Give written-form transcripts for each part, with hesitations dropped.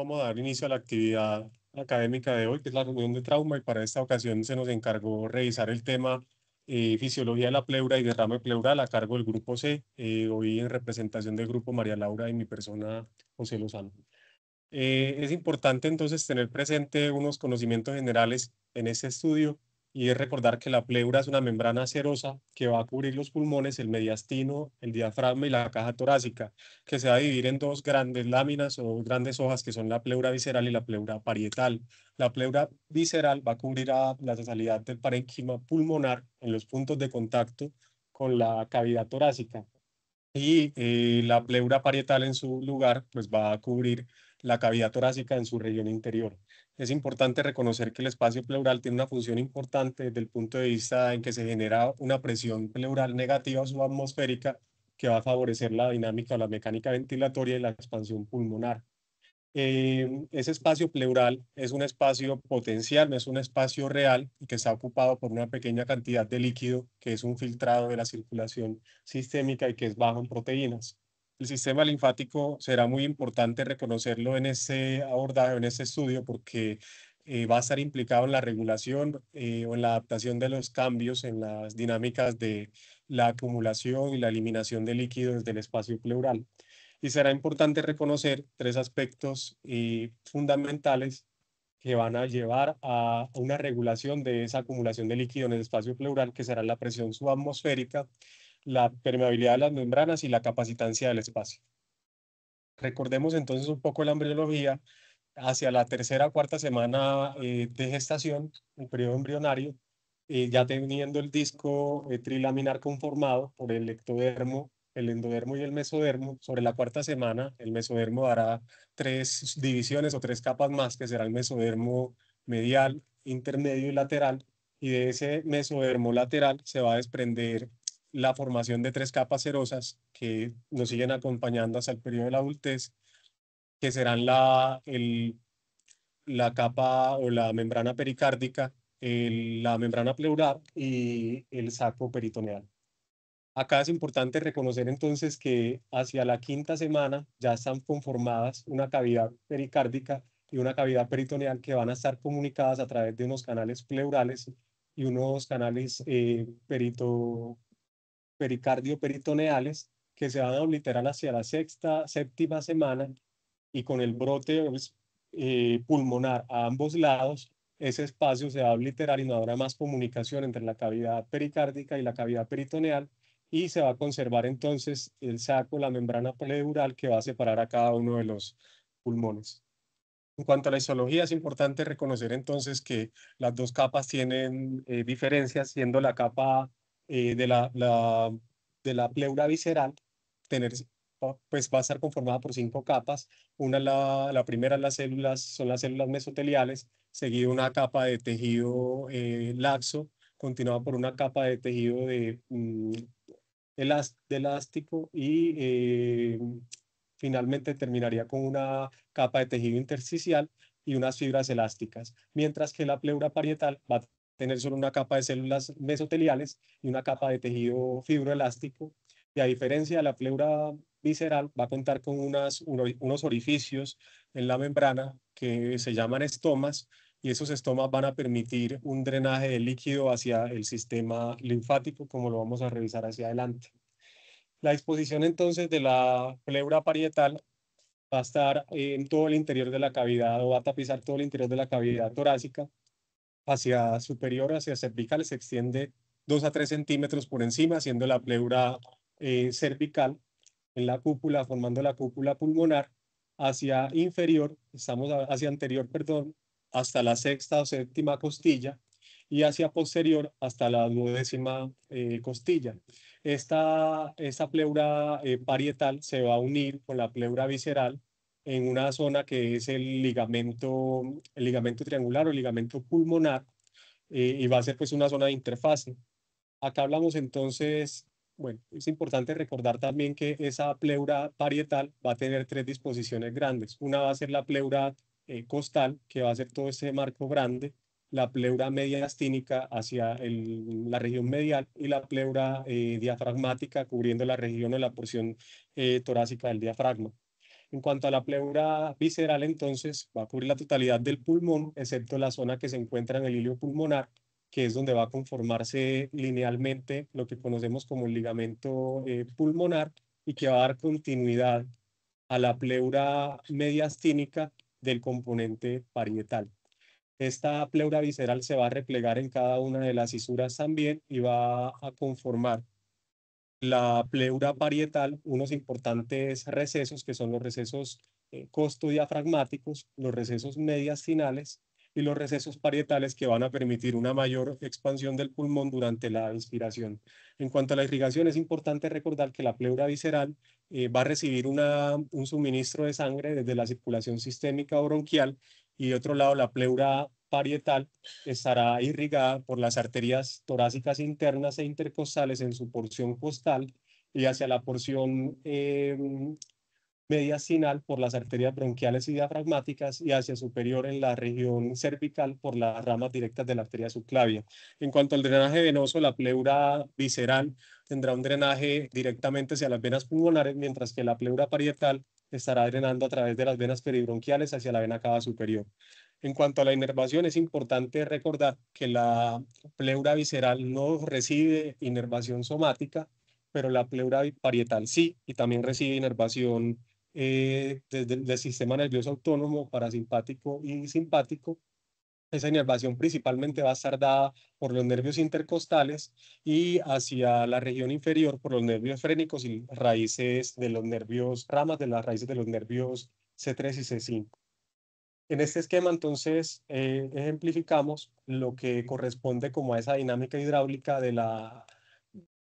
vamos a dar inicio a la actividad académica de hoy, que es la reunión de trauma, y para esta ocasión se nos encargó revisar el tema fisiología de la pleura y derrame pleural a cargo del grupo C, hoy en representación del grupo María Laura y mi persona José Lozano. Es importante entonces tener presente unos conocimientos generales en este estudio y es recordar que la pleura es una membrana serosa que va a cubrir los pulmones, el mediastino, el diafragma y la caja torácica, que se va a dividir en dos grandes láminas o grandes hojas que son la pleura visceral y la pleura parietal. La pleura visceral va a cubrir a la totalidad del parénquima pulmonar en los puntos de contacto con la cavidad torácica y la pleura parietal en su lugar pues va a cubrir la cavidad torácica en su región interior. Es importante reconocer que el espacio pleural tiene una función importante desde el punto de vista en que se genera una presión pleural negativa subatmosférica que va a favorecer la dinámica o la mecánica ventilatoria y la expansión pulmonar. Ese espacio pleural es un espacio potencial, no es un espacio real y que está ocupado por una pequeña cantidad de líquido que es un filtrado de la circulación sistémica y que es bajo en proteínas. El sistema linfático será muy importante reconocerlo en ese abordaje, en ese estudio, porque va a estar implicado en la regulación o en la adaptación de los cambios en las dinámicas de la acumulación y la eliminación de líquidos del espacio pleural. Y será importante reconocer tres aspectos fundamentales que van a llevar a una regulación de esa acumulación de líquido en el espacio pleural, que será la presión subatmosférica, la permeabilidad de las membranas y la capacitancia del espacio. Recordemos entonces un poco la embriología. Hacia la tercera o cuarta semana de gestación, el periodo embrionario, ya teniendo el disco trilaminar conformado por el ectodermo, el endodermo y el mesodermo. Sobre la cuarta semana, el mesodermo dará tres divisiones o tres capas más, que será el mesodermo medial, intermedio y lateral. Y de ese mesodermo lateral se va a desprender la formación de tres capas serosas que nos siguen acompañando hasta el periodo de la adultez, que serán la capa o la membrana pericárdica, la membrana pleural y el saco peritoneal. Acá es importante reconocer entonces que hacia la quinta semana ya están conformadas una cavidad pericárdica y una cavidad peritoneal que van a estar comunicadas a través de unos canales pleurales y unos canales pericardio-peritoneales que se van a obliterar hacia la sexta, séptima semana y con el brote pues, pulmonar a ambos lados, ese espacio se va a obliterar y no habrá más comunicación entre la cavidad pericárdica y la cavidad peritoneal y se va a conservar entonces el saco, la membrana pleural que va a separar a cada uno de los pulmones. En cuanto a la histología, es importante reconocer entonces que las dos capas tienen diferencias, siendo la capa de la pleura visceral, tener, pues va a estar conformada por cinco capas. La primera las células, son las células mesoteliales, seguido una capa de tejido laxo, continuada por una capa de tejido de elástico y finalmente terminaría con una capa de tejido intersticial y unas fibras elásticas, mientras que la pleura parietal va a tener solo una capa de células mesoteliales y una capa de tejido fibroelástico, y a diferencia de la pleura visceral va a contar con unos orificios en la membrana que se llaman estomas, y esos estomas van a permitir un drenaje de líquido hacia el sistema linfático, como lo vamos a revisar hacia adelante. La disposición entonces de la pleura parietal va a estar en todo el interior de la cavidad o va a tapizar todo el interior de la cavidad torácica. Hacia superior, hacia cervical, se extiende 2 a 3 centímetros por encima, haciendo la pleura cervical en la cúpula, formando la cúpula pulmonar. Hacia inferior, hacia anterior, perdón, hasta la sexta o séptima costilla y hacia posterior hasta la duodécima costilla. Esta pleura parietal se va a unir con la pleura visceral en una zona que es el ligamento triangular o el ligamento pulmonar, y va a ser pues una zona de interfase. Acá hablamos entonces, bueno, es importante recordar también que esa pleura parietal va a tener tres disposiciones grandes. Una va a ser la pleura costal, que va a ser todo este marco grande, la pleura mediastínica hacia la región medial y la pleura diafragmática cubriendo la región o la porción torácica del diafragma. En cuanto a la pleura visceral, entonces va a cubrir la totalidad del pulmón, excepto la zona que se encuentra en el hilio pulmonar, que es donde va a conformarse linealmente lo que conocemos como el ligamento pulmonar y que va a dar continuidad a la pleura mediastínica del componente parietal. Esta pleura visceral se va a replegar en cada una de las fisuras también y va a conformar la pleura parietal unos importantes recesos que son los recesos costodiafragmáticos, los recesos mediastinales y los recesos parietales que van a permitir una mayor expansión del pulmón durante la inspiración. En cuanto a la irrigación, es importante recordar que la pleura visceral va a recibir un suministro de sangre desde la circulación sistémica o bronquial y de otro lado la pleura parietal estará irrigada por las arterias torácicas internas e intercostales en su porción costal y hacia la porción mediastinal por las arterias bronquiales y diafragmáticas y hacia superior en la región cervical por las ramas directas de la arteria subclavia. En cuanto al drenaje venoso, la pleura visceral tendrá un drenaje directamente hacia las venas pulmonares, mientras que la pleura parietal estará drenando a través de las venas peribronquiales hacia la vena cava superior. En cuanto a la inervación, es importante recordar que la pleura visceral no recibe inervación somática, pero la pleura parietal sí, y también recibe inervación desde el del sistema nervioso autónomo, parasimpático y simpático. Esa inervación principalmente va a estar dada por los nervios intercostales y hacia la región inferior por los nervios frénicos y raíces de los nervios, ramas de las raíces de los nervios C3 y C5. En este esquema, entonces, ejemplificamos lo que corresponde como a esa dinámica hidráulica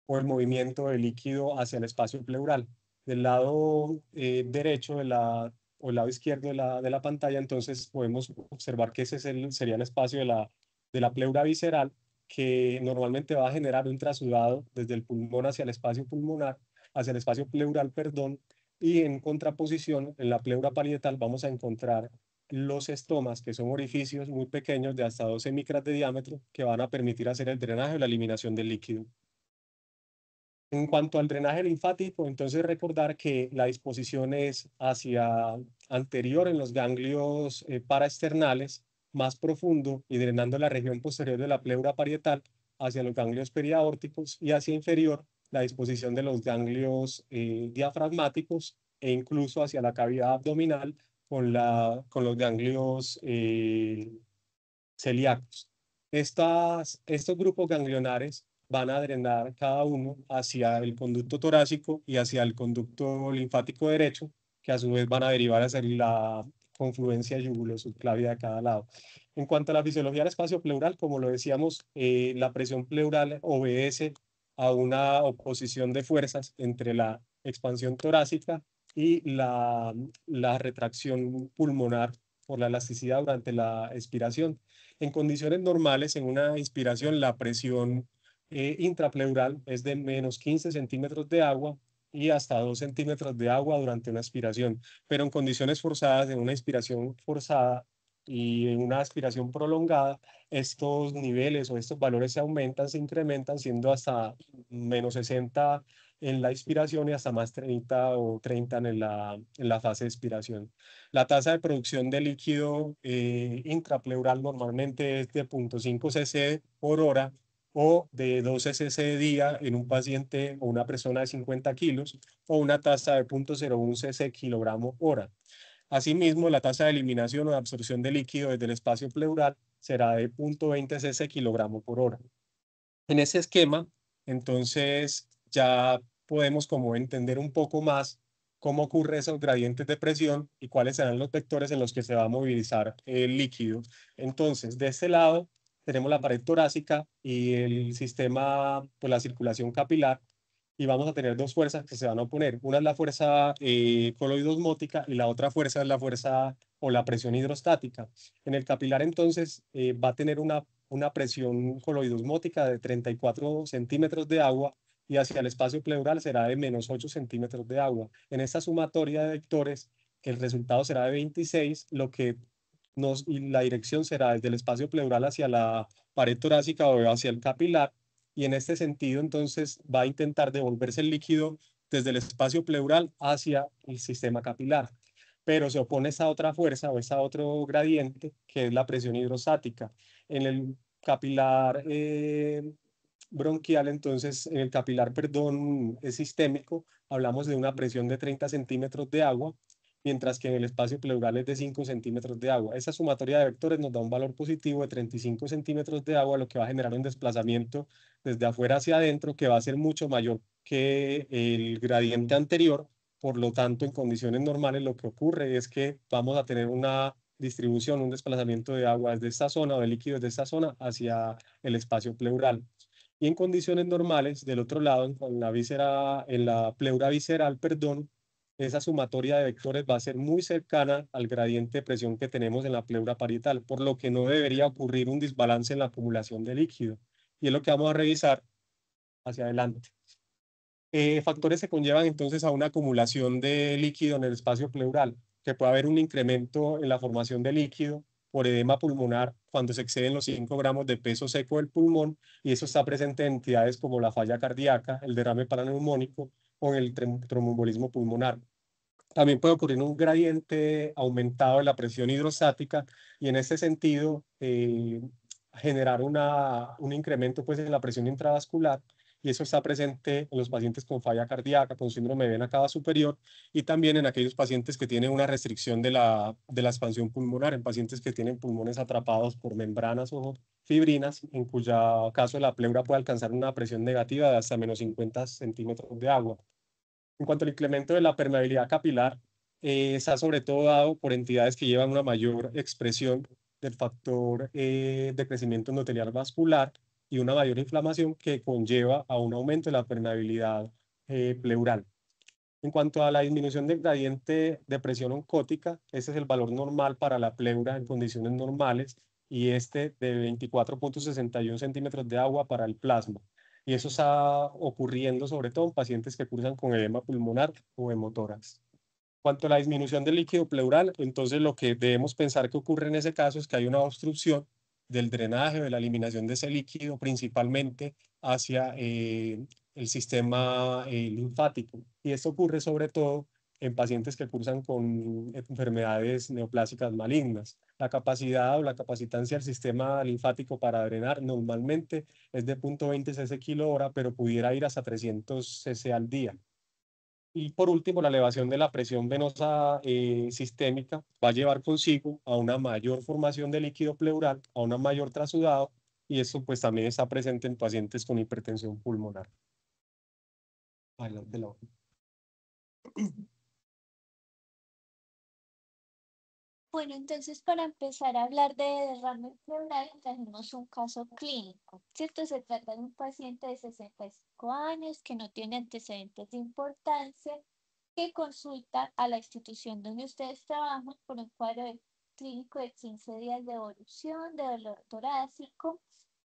o el movimiento del líquido hacia el espacio pleural. Del lado derecho o el lado izquierdo de la pantalla, entonces podemos observar que ese sería el espacio de la pleura visceral, que normalmente va a generar un trasudado desde el pulmón hacia el espacio pulmonar, hacia el espacio pleural, perdón, y en contraposición, en la pleura parietal vamos a encontrar los estomas, que son orificios muy pequeños de hasta 12 micras de diámetro, que van a permitir hacer el drenaje o la eliminación del líquido. En cuanto al drenaje linfático, entonces recordar que la disposición es hacia anterior en los ganglios paraesternales, más profundo y drenando la región posterior de la pleura parietal hacia los ganglios periaórticos y hacia inferior la disposición de los ganglios diafragmáticos e incluso hacia la cavidad abdominal con los ganglios celíacos. Estos grupos ganglionares van a drenar cada uno hacia el conducto torácico y hacia el conducto linfático derecho, que a su vez van a derivar hacia la confluencia yugulo-subclavia de cada lado. En cuanto a la fisiología del espacio pleural, como lo decíamos, la presión pleural obedece a una oposición de fuerzas entre la expansión torácica y la retracción pulmonar por la elasticidad durante la expiración. En condiciones normales, en una inspiración, la presión intrapleural es de menos 15 centímetros de agua y hasta 2 centímetros de agua durante una aspiración. Pero en condiciones forzadas, en una inspiración forzada y en una aspiración prolongada, estos niveles o estos valores se aumentan, se incrementan, siendo hasta menos 60 en la inspiración y hasta más 30 o 30 en la fase de expiración. La tasa de producción de líquido intrapleural normalmente es de 0.5 cc por hora o de 12 cc día en un paciente o una persona de 50 kilos o una tasa de 0.01 cc kilogramo hora. Asimismo, la tasa de eliminación o de absorción de líquido desde el espacio pleural será de 0.20 cc kilogramo por hora. En ese esquema, entonces ya podemos como entender un poco más cómo ocurren esos gradientes de presión y cuáles serán los vectores en los que se va a movilizar el líquido. Entonces, de este lado tenemos la pared torácica y el sistema, pues la circulación capilar, y vamos a tener dos fuerzas que se van a oponer. Una es la fuerza coloidosmótica y la otra fuerza es la fuerza o la presión hidrostática. En el capilar, entonces, va a tener una presión coloidosmótica de 34 centímetros de agua y hacia el espacio pleural será de menos 8 centímetros de agua. En esta sumatoria de vectores, el resultado será de 26, y la dirección será desde el espacio pleural hacia la pared torácica o hacia el capilar. Y en este sentido, entonces, va a intentar devolverse el líquido desde el espacio pleural hacia el sistema capilar. pero se opone esa otra fuerza o esa otro gradiente que es la presión hidrostática. En el capilar bronquial, entonces, en el capilar, perdón, es sistémico, hablamos de una presión de 30 centímetros de agua, mientras que en el espacio pleural es de 5 centímetros de agua. Esa sumatoria de vectores nos da un valor positivo de 35 centímetros de agua, lo que va a generar un desplazamiento desde afuera hacia adentro que va a ser mucho mayor que el gradiente anterior. Por lo tanto, en condiciones normales lo que ocurre es que vamos a tener una distribución, un desplazamiento de agua desde esta zona o de líquidos de esta zona hacia el espacio pleural. Y en condiciones normales, del otro lado, en la pleura visceral, perdón, esa sumatoria de vectores va a ser muy cercana al gradiente de presión que tenemos en la pleura parietal, por lo que no debería ocurrir un desbalance en la acumulación de líquido. Y es lo que vamos a revisar hacia adelante. Factores que conllevan entonces a una acumulación de líquido en el espacio pleural, que puede haber un incremento en la formación de líquido por edema pulmonar cuando se exceden los 5 gramos de peso seco del pulmón, y eso está presente en entidades como la falla cardíaca, el derrame paraneumónico o el tromboembolismo pulmonar. También puede ocurrir un gradiente aumentado de la presión hidrostática y en este sentido generar un incremento pues, en la presión intravascular, y eso está presente en los pacientes con falla cardíaca, con síndrome de vena cava superior, y también en aquellos pacientes que tienen una restricción de la expansión pulmonar, en pacientes que tienen pulmones atrapados por membranas o fibrinas, en cuyo caso la pleura puede alcanzar una presión negativa de hasta menos 50 centímetros de agua. En cuanto al incremento de la permeabilidad capilar, está sobre todo dado por entidades que llevan una mayor expresión del factor de crecimiento endotelial vascular y una mayor inflamación que conlleva a un aumento de la permeabilidad pleural. En cuanto a la disminución del gradiente de presión oncótica, ese es el valor normal para la pleura en condiciones normales y este de 24,61 centímetros de agua para el plasma. Y eso está ocurriendo sobre todo en pacientes que cursan con edema pulmonar o hemotórax. Cuanto a la disminución del líquido pleural, entonces lo que debemos pensar que ocurre en ese caso es que hay una obstrucción del drenaje, de la eliminación de ese líquido, principalmente hacia el sistema linfático. Y esto ocurre sobre todo en pacientes que cursan con enfermedades neoplásicas malignas. La capacidad o la capacitancia del sistema linfático para drenar normalmente es de 0,20 cc kilo hora, pero pudiera ir hasta 300 cc al día. Y por último, la elevación de la presión venosa sistémica va a llevar consigo a una mayor formación de líquido pleural, a un mayor trasudado, y esto pues también está presente en pacientes con hipertensión pulmonar. Adelante, Laura. Bueno, entonces para empezar a hablar de derrame pleural, tenemos un caso clínico, ¿cierto? Se trata de un paciente de 65 años que no tiene antecedentes de importancia, que consulta a la institución donde ustedes trabajan por un cuadro clínico de 15 días de evolución, de dolor torácico,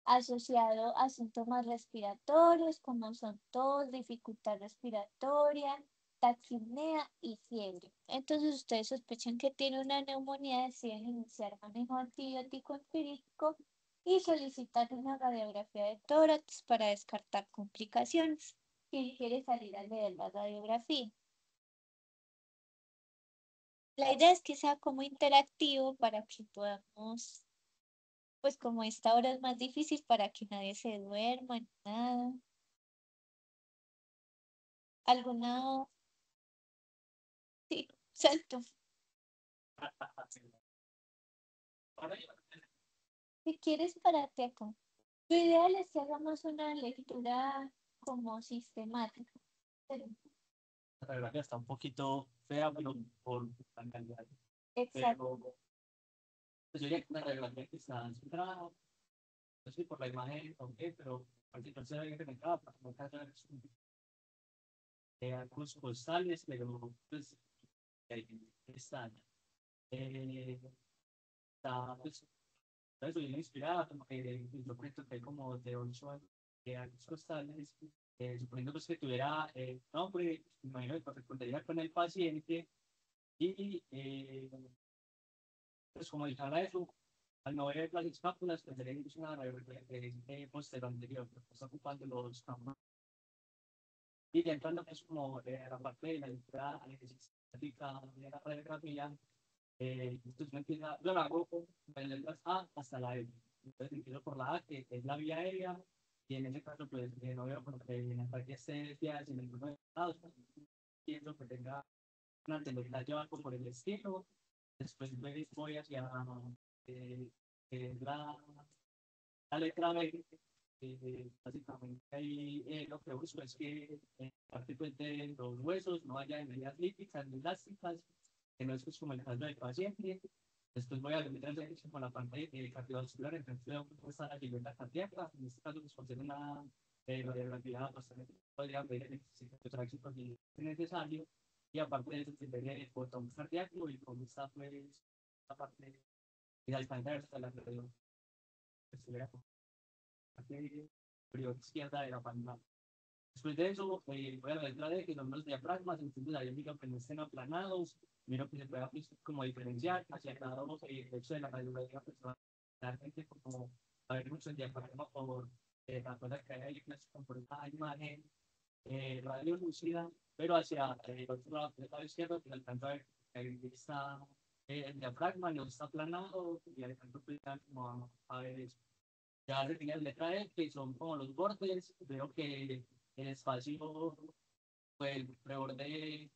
asociado a síntomas respiratorios como son tos, dificultad respiratoria, taxipnea y fiebre. Entonces ustedes sospechan que tiene una neumonía, deciden iniciar manejo antibiótico empírico y solicitar una radiografía de tórax para descartar complicaciones. ¿Quién quiere salir a leer la radiografía? La idea es que sea como interactivo para que podamos, pues como esta hora es más difícil para que nadie se duerma, ni nada. ¿Alguna? Sí, salto. Si quieres, párate acá. Lo ideal es que hagamos una lectura como sistemática. Pero- La radiografía está un poquito fea, pero por la calidad. Exacto. Pero pues yo diría que una radiografía que está centrada, no sé por la imagen, ok, pero cualquier persona que tenga para no caer algunos postales, pero pues están. Está pues, eso viene inspirada, como que yo cuento que hay como de 8 años de algunos postales, suponiendo pues que tuviera nombre, me imagino que correspondería con el paciente y pues como dijera eso, al no ver las escápulas, pues tenemos una radiografía posterior anterior, que está ocupando los campos. Y ya entrando pues como la parte de la entrada, de la radiografía, entonces me empieza, yo lo hago con las letras A hasta la E. Entonces empiezo por la A, que es la vía aérea, y en ese caso, pues no veo porque en la parte esté desviada sin ninguno de los lados, pues, pienso que tenga una tendencia o algo por el estilo. Después voy hacia eh, la letra B. Básicamente ahí lo que busco es que en parte pues, de los huesos no haya medidas líticas ni elásticas, que no es pues, como el caso del paciente. Después voy a meter con la parte cardiovascular, entonces veo cómo está la libreta cardíaca. En este caso, pues por ser una radiografía bastante, podría ver el tránsito si es necesario. Y aparte de eso, se ve el botón cardíaco y cómo está pues la parte y alcanzar hasta la presión superior izquierda de la palma. Después de eso, voy a la letra D, que son los diafragmas, entonces ahí miro que no estén aplanados, miro que se pueda pues, como diferenciar hacia el lado derecho de la radiografía personal, realmente como a ver mucho el diafragma por la cosa que hay ahí, por esta imagen radio lúcida, pero hacia el otro lado, del lado izquierdo, que alcanza a ver que ahí está el diafragma, no está aplanado, y alcanza como a ver eso. Ya se tiene la letra E, que son como los bordes. Veo que el espacio, pues el preborde,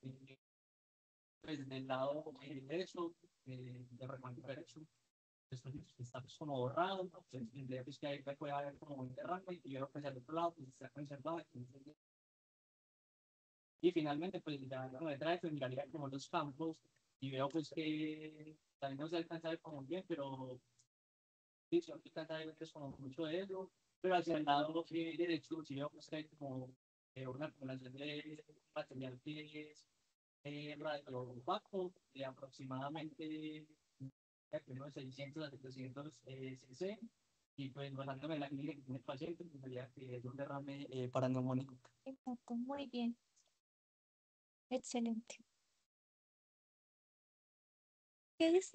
pues del lado derecho, de recuento derecho, esto está pues, como borrado. Entonces, tendría pues, que ahí puede haber como un derrame, y veo que hacia el otro lado pues, está conservado. Y finalmente, pues ya la letra F miraría como los campos, y veo pues que también no se alcanza a ver como bien, pero sí, se alcanza a ver que es como mucho de eso. Pero hacia el lado derecho, si veo pues que hay como una acumulación de material que es radio opaco de aproximadamente unos 600 a 700 cc. Y pues basándome en la clínica que tiene el paciente, pues diría que es un derrame paraneumónico. Exacto, muy bien. Excelente. ¿Qué es?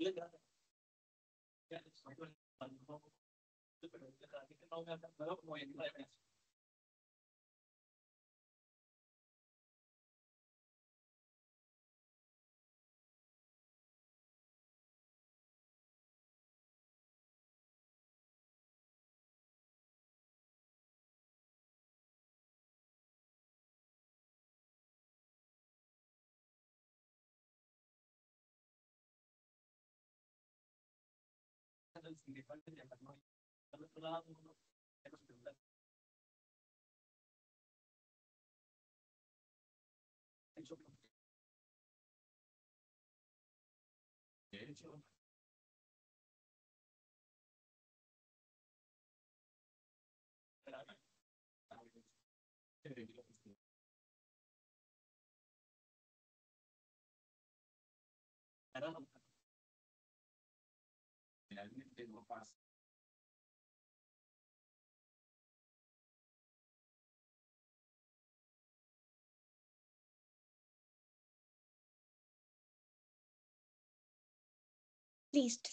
Listo.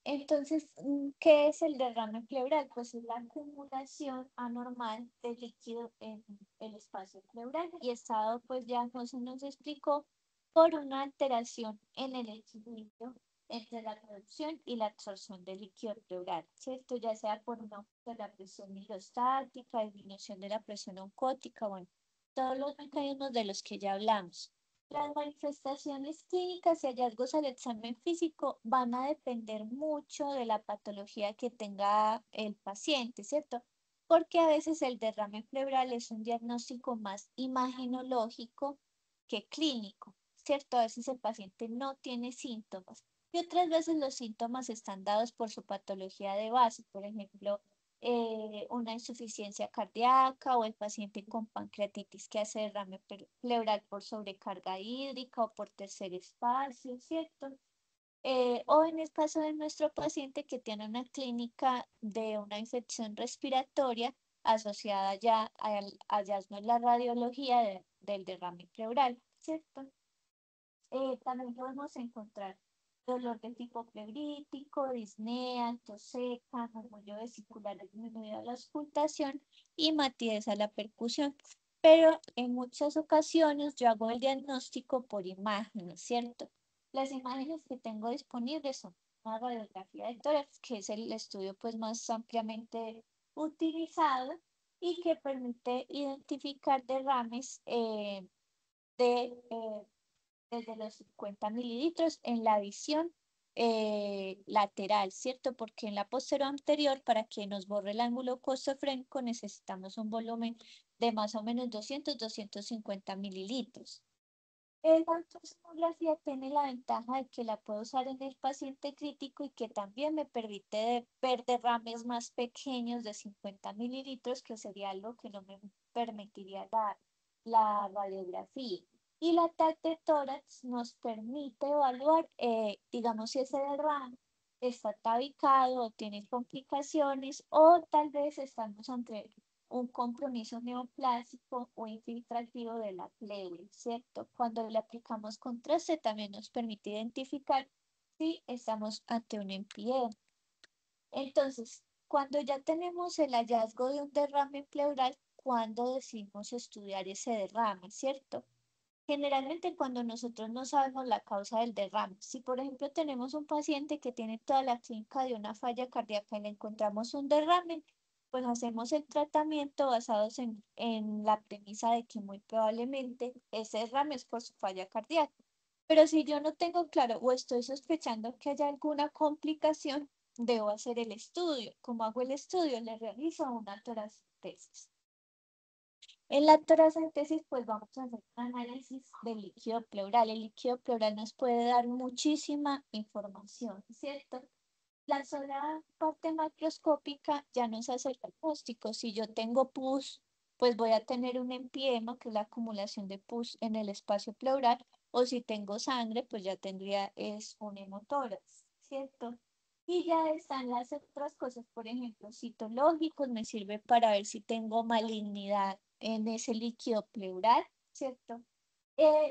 Entonces, ¿qué es el derrame pleural? Pues es la acumulación anormal de líquido en el espacio pleural y estado, pues ya José nos explicó, por una alteración en el equilibrio entre la producción y la absorción de líquido pleural, ¿cierto? Ya sea por un aumento de la presión hidrostática, disminución de la presión oncótica, bueno, todos los mecanismos de los que ya hablamos. Las manifestaciones clínicas y hallazgos al examen físico van a depender mucho de la patología que tenga el paciente, ¿cierto? Porque a veces el derrame pleural es un diagnóstico más imagenológico que clínico, ¿cierto? A veces el paciente no tiene síntomas y otras veces los síntomas están dados por su patología de base, por ejemplo, una insuficiencia cardíaca o el paciente con pancreatitis que hace derrame pleural por sobrecarga hídrica o por tercer espacio, ¿cierto? O en el caso de nuestro paciente que tiene una clínica de una infección respiratoria asociada ya al hallazgo en la radiología del derrame pleural, ¿cierto? También podemos encontrar dolor de tipo pleurítico, disnea, tos seca, murmullo vesicular disminuido a la auscultación y matidez a la percusión. pero en muchas ocasiones yo hago el diagnóstico por imágenes, ¿cierto? Las imágenes que tengo disponibles son una radiografía de tórax, que es el estudio pues más ampliamente utilizado y que permite identificar derrames de desde los 50 mililitros en la visión lateral, ¿cierto? Porque en la posterior anterior, para que nos borre el ángulo costofrénico, necesitamos un volumen de más o menos 200-250 mililitros. La ultrasonografía tiene la ventaja de que la puedo usar en el paciente crítico y que también me permite ver derrames más pequeños de 50 mililitros, que sería algo que no me permitiría la radiografía. Y la TAC de tórax nos permite evaluar, digamos, si ese derrame está tabicado o tiene complicaciones o tal vez estamos ante un compromiso neoplásico o infiltrativo de la pleura, ¿cierto? Cuando le aplicamos contraste también nos permite identificar si estamos ante un empiema. Entonces, cuando ya tenemos el hallazgo de un derrame pleural, ¿cuándo decidimos estudiar ese derrame, cierto? Generalmente cuando nosotros no sabemos la causa del derrame. Si por ejemplo tenemos un paciente que tiene toda la clínica de una falla cardíaca y le encontramos un derrame, pues hacemos el tratamiento basados en la premisa de que muy probablemente ese derrame es por su falla cardíaca. Pero si yo no tengo claro o estoy sospechando que haya alguna complicación, debo hacer el estudio. ¿Cómo hago el estudio? Le realizo una toracentesis. En la toracentesis, pues vamos a hacer un análisis del líquido pleural. El líquido pleural nos puede dar muchísima información, ¿cierto? La sola parte macroscópica ya nos hace el diagnóstico. Si yo tengo pus, pues voy a tener un empiema, que es la acumulación de pus en el espacio pleural, o si tengo sangre, pues ya tendría es un hemotórax, ¿cierto? Y ya están las otras cosas, por ejemplo, citológicos, me sirve para ver si tengo malignidad en ese líquido pleural, ¿cierto?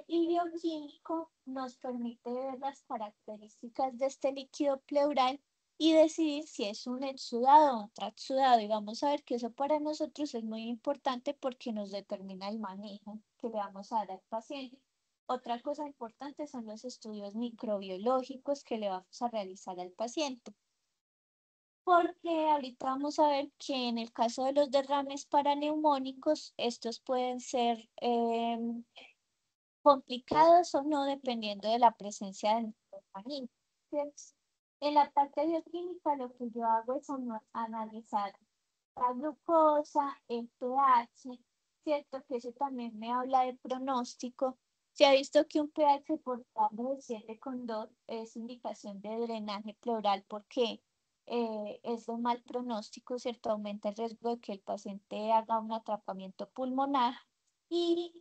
Y bioquímico nos permite ver las características de este líquido pleural y decidir si es un exudado o un transudado. Y vamos a ver que eso para nosotros es muy importante porque nos determina el manejo que le vamos a dar al paciente. Otra cosa importante son los estudios microbiológicos que le vamos a realizar al paciente. Porque ahorita vamos a ver que en el caso de los derrames paraneumónicos, estos pueden ser complicados o no, dependiendo de la presencia del microorganismo. En la parte bioquímica, lo que yo hago es analizar la glucosa, el pH, ¿cierto? Que eso también me habla de pronóstico. Se ha visto que un pH por debajo de 7,2 es indicación de drenaje pleural porque es de mal pronóstico, ¿cierto? Aumenta el riesgo de que el paciente haga un atrapamiento pulmonar y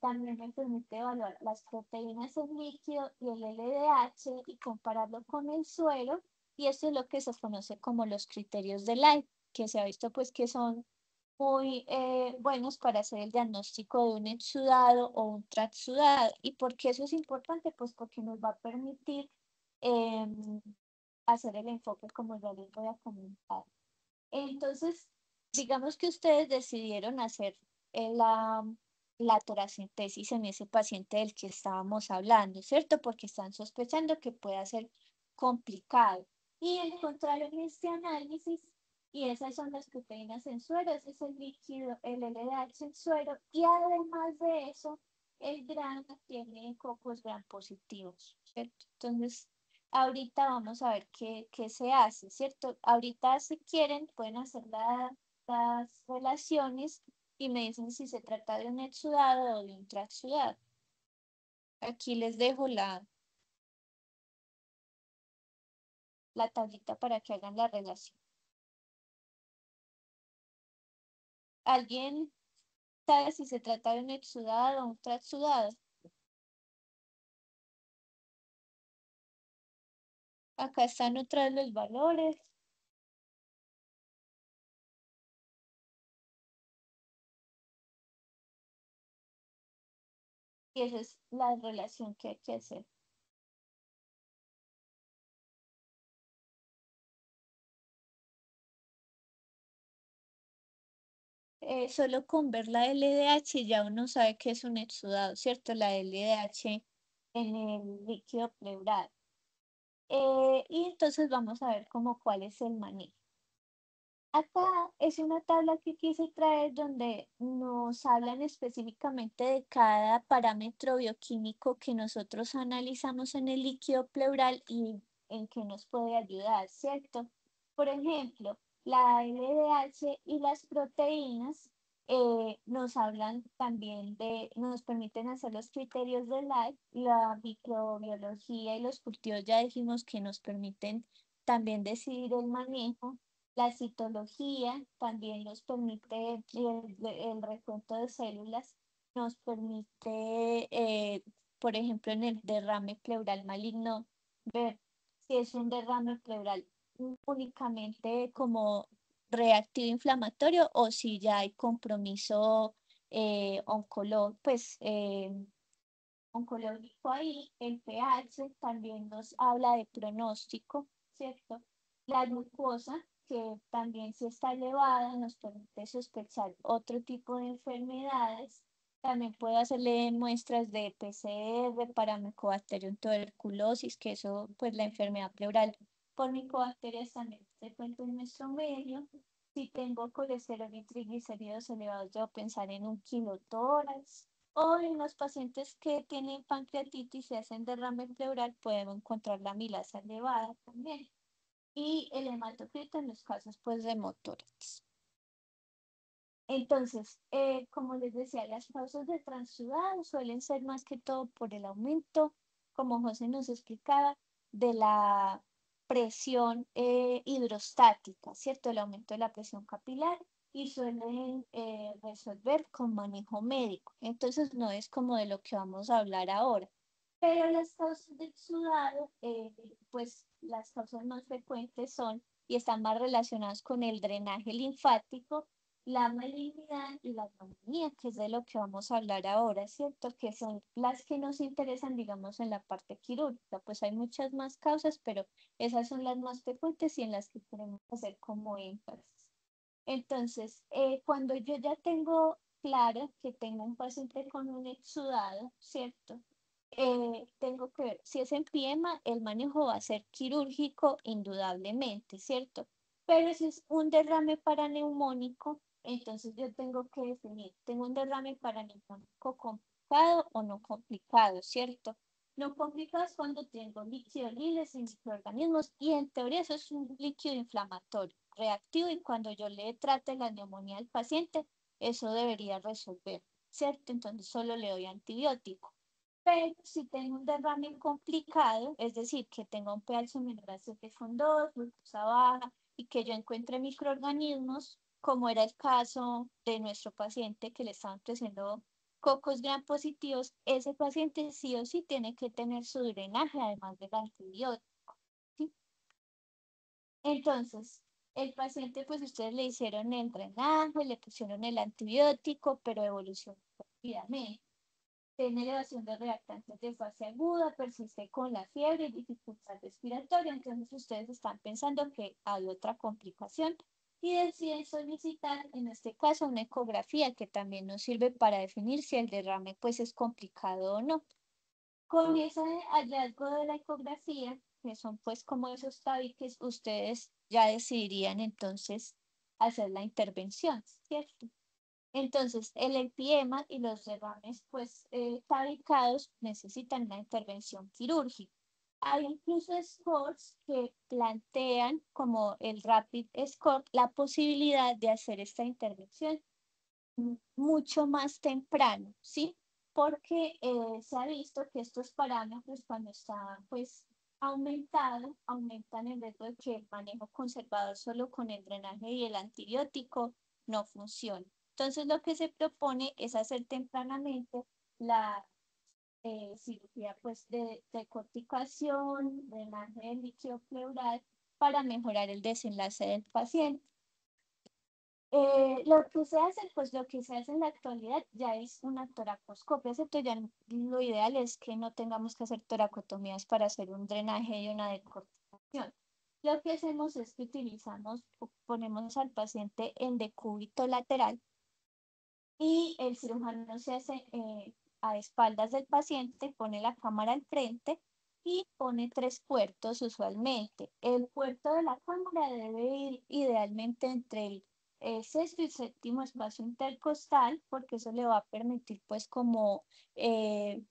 también me permite evaluar las proteínas en líquido y el LDH y compararlo con el suero, y esto es lo que se conoce como los criterios de Light, que se ha visto pues que son muy buenos para hacer el diagnóstico de un exudado o un transudado. ¿Y por qué eso es importante? Pues porque nos va a permitir em, hacer el enfoque como ya les voy a comentar. Entonces, digamos que ustedes decidieron hacer la toracentesis en ese paciente del que estábamos hablando, ¿cierto? Porque están sospechando que pueda ser complicado. Y encontraron este análisis, y esas son las proteínas en suero, ese es el líquido, el LDH en suero, y además de eso, el gran tiene cocos gram positivos, ¿cierto? Entonces, ahorita vamos a ver qué se hace, ¿cierto? Ahorita si quieren pueden hacer las relaciones y me dicen si se trata de un exudado o de un transudado. Aquí les dejo la tablita para que hagan la relación. ¿Alguien sabe si se trata de un exudado o un transudado? Acá están otra vez los valores. Y esa es la relación que hay que hacer. solo con ver la LDH ya uno sabe que es un exudado, ¿cierto? La LDH en el líquido pleural. Y entonces vamos a ver como cuál es el manejo. Acá es una tabla que quise traer donde nos hablan específicamente de cada parámetro bioquímico que nosotros analizamos en el líquido pleural y en qué nos puede ayudar, ¿cierto? Por ejemplo, la LDH y las proteínas nos hablan también nos permiten hacer los criterios de Life, la microbiología y los cultivos ya dijimos que nos permiten también decidir el manejo. La citología también nos permite, el recuento de células nos permite, por ejemplo, en el derrame pleural maligno, ver si es un derrame pleural únicamente como reactivo inflamatorio o si ya hay compromiso oncológico ahí. El pH también nos habla de pronóstico, ¿cierto? La glucosa, que también si está elevada, nos permite sospechar otro tipo de enfermedades. También puedo hacerle muestras de PCR para Mycobacterium tuberculosis, que eso, pues la enfermedad pleural por micobacterias también se cuenta en nuestro medio. Si tengo colesterol y triglicéridos elevados, debo pensar en un kilotórax. O en los pacientes que tienen pancreatitis y hacen derrame pleural, podemos encontrar la milasa elevada también. Y el hematocrito en los casos pues de motórax. Entonces, como les decía, las causas de transudado suelen ser más que todo por el aumento, como José nos explicaba, de la presión hidrostática, ¿cierto? El aumento de la presión capilar y suelen resolver con manejo médico. Entonces, no es como de lo que vamos a hablar ahora. Pero las causas del sudado, pues las causas más frecuentes son y están más relacionadas con el drenaje linfático, la malignidad y la neumonía, que es de lo que vamos a hablar ahora, ¿cierto? Que son las que nos interesan, digamos, en la parte quirúrgica. Pues hay muchas más causas, pero esas son las más frecuentes y en las que queremos hacer como énfasis. Entonces, cuando yo ya tengo claro que tengo un paciente con un exudado, ¿cierto? Tengo que ver, si es empiema, el manejo va a ser quirúrgico indudablemente, ¿cierto? Pero si es un derrame paraneumónico, entonces yo tengo que definir, ¿tengo un derrame paraneumónico complicado o no complicado, ¿cierto? No complicado es cuando tengo líquido libre sin microorganismos y en teoría eso es un líquido inflamatorio, reactivo y cuando yo le trate la neumonía al paciente, eso debería resolver, ¿cierto? Entonces solo le doy antibiótico. Pero si tengo un derrame complicado, es decir, que tenga un pH menor a 7,2, glucosa baja y que yo encuentre microorganismos, como era el caso de nuestro paciente que le estaban creciendo cocos gram positivos, ese paciente sí o sí tiene que tener su drenaje además del antibiótico, ¿sí? Entonces, el paciente, pues ustedes le hicieron el drenaje, le pusieron el antibiótico, pero evolucionó rápidamente. Tiene elevación de reactantes de fase aguda, persiste con la fiebre y dificultad respiratoria. Entonces ustedes están pensando que hay otra complicación y deciden solicitar, en este caso, una ecografía que también nos sirve para definir si el derrame pues es complicado o no. Con ese hallazgo de la ecografía, que son pues como esos tabiques, ustedes ya decidirían entonces hacer la intervención, ¿cierto? Entonces, el empiema y los derrames, pues, fabricados necesitan una intervención quirúrgica. Hay incluso scores que plantean, como el Rapid Score, la posibilidad de hacer esta intervención mucho más temprano, ¿sí? Porque se ha visto que estos parámetros cuando están, pues, aumentan el riesgo de que el manejo conservador solo con el drenaje y el antibiótico no funcione. Entonces, lo que se propone es hacer tempranamente la cirugía pues, de corticación, drenaje del líquido pleural para mejorar el desenlace del paciente. Lo que se hace, pues lo que se hace en la actualidad ya es una toracoscopia, ¿cierto? Ya lo ideal es que no tengamos que hacer toracotomías para hacer un drenaje y una decorticación. Lo que hacemos es que ponemos al paciente en decúbito lateral y el cirujano se hace a espaldas del paciente, pone la cámara al frente y pone 3 puertos usualmente. El puerto de la cámara debe ir idealmente entre el sexto y séptimo espacio intercostal, porque eso le va a permitir pues como eh,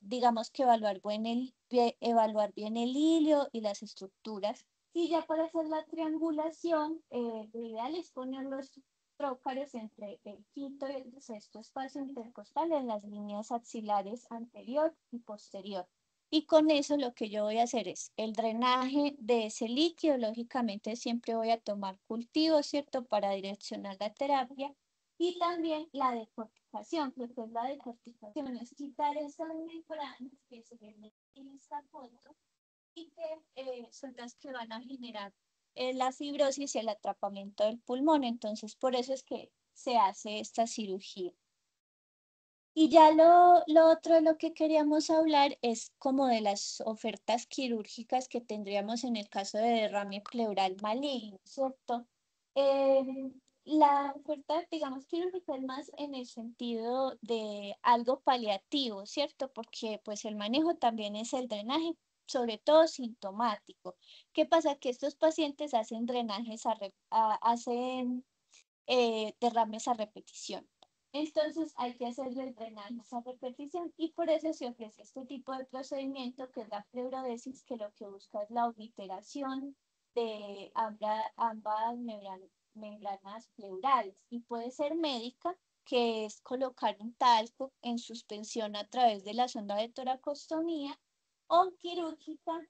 digamos que evaluar bien el hilo y las estructuras. Y ya para hacer la triangulación, lo ideal es poner los trócares entre el quinto y el sexto espacio intercostal en las líneas axilares anterior y posterior. Y con eso lo que yo voy a hacer es el drenaje de ese líquido. Lógicamente siempre voy a tomar cultivo, ¿cierto? Para direccionar la terapia. Y también la decorticación, lo que es la decorticación es quitar esas membranas que se ven en esta foto y que son las que van a generar la fibrosis y el atrapamiento del pulmón. Entonces, por eso es que se hace esta cirugía. Y ya lo otro de lo que queríamos hablar es como de las ofertas quirúrgicas que tendríamos en el caso de derrame pleural maligno, ¿cierto? Eh, la oferta, digamos, quirúrgica es más en el sentido de algo paliativo, ¿cierto? Porque pues el manejo también es el drenaje, sobre todo sintomático. ¿Qué pasa? Que estos pacientes hacen drenajes, hacen derrames a repetición. Entonces hay que hacerle el drenaje a repetición y por eso se ofrece este tipo de procedimiento que es la pleurodesis, que lo que busca es la obliteración de ambas membranas pleurales y puede ser médica, que es colocar un talco en suspensión a través de la sonda de toracostomía, o quirúrgica,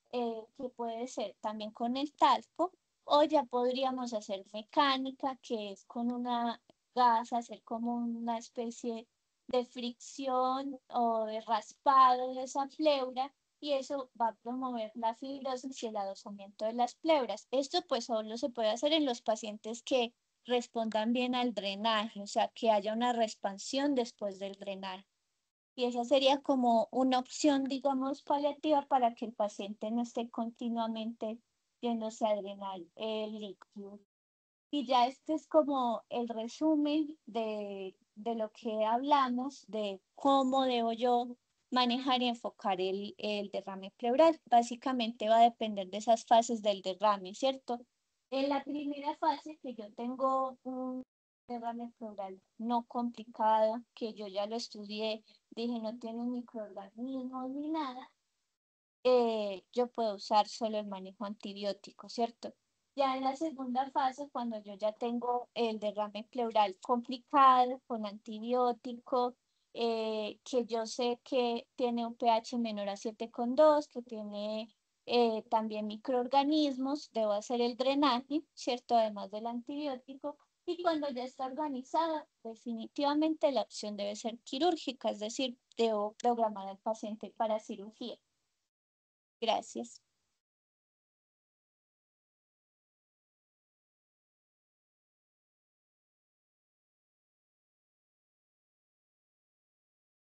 que puede ser también con el talco, o ya podríamos hacer mecánica, que es con una gasa, hacer como una especie de fricción o de raspado de esa pleura, y eso va a promover la fibrosis y el adosamiento de las pleuras. Esto pues solo se puede hacer en los pacientes que respondan bien al drenaje, o sea, que haya una expansión después del drenaje. Y esa sería como una opción, digamos, paliativa para que el paciente no esté continuamente yéndose a drenar el líquido. Y ya este es como el resumen de lo que hablamos, de cómo debo yo manejar y enfocar el derrame pleural. Básicamente va a depender de esas fases del derrame, ¿cierto? En la primera fase, que yo tengo un derrame pleural no complicado, que yo ya lo estudié, dije no tiene microorganismos ni nada, yo puedo usar solo el manejo antibiótico, ¿cierto? Ya en la segunda fase, cuando yo ya tengo el derrame pleural complicado con antibiótico, que yo sé que tiene un pH menor a 7,2, que tiene también microorganismos, debo hacer el drenaje, ¿cierto? Además del antibiótico. Y cuando ya está organizada, definitivamente la opción debe ser quirúrgica, es decir, debo programar al paciente para cirugía. Gracias.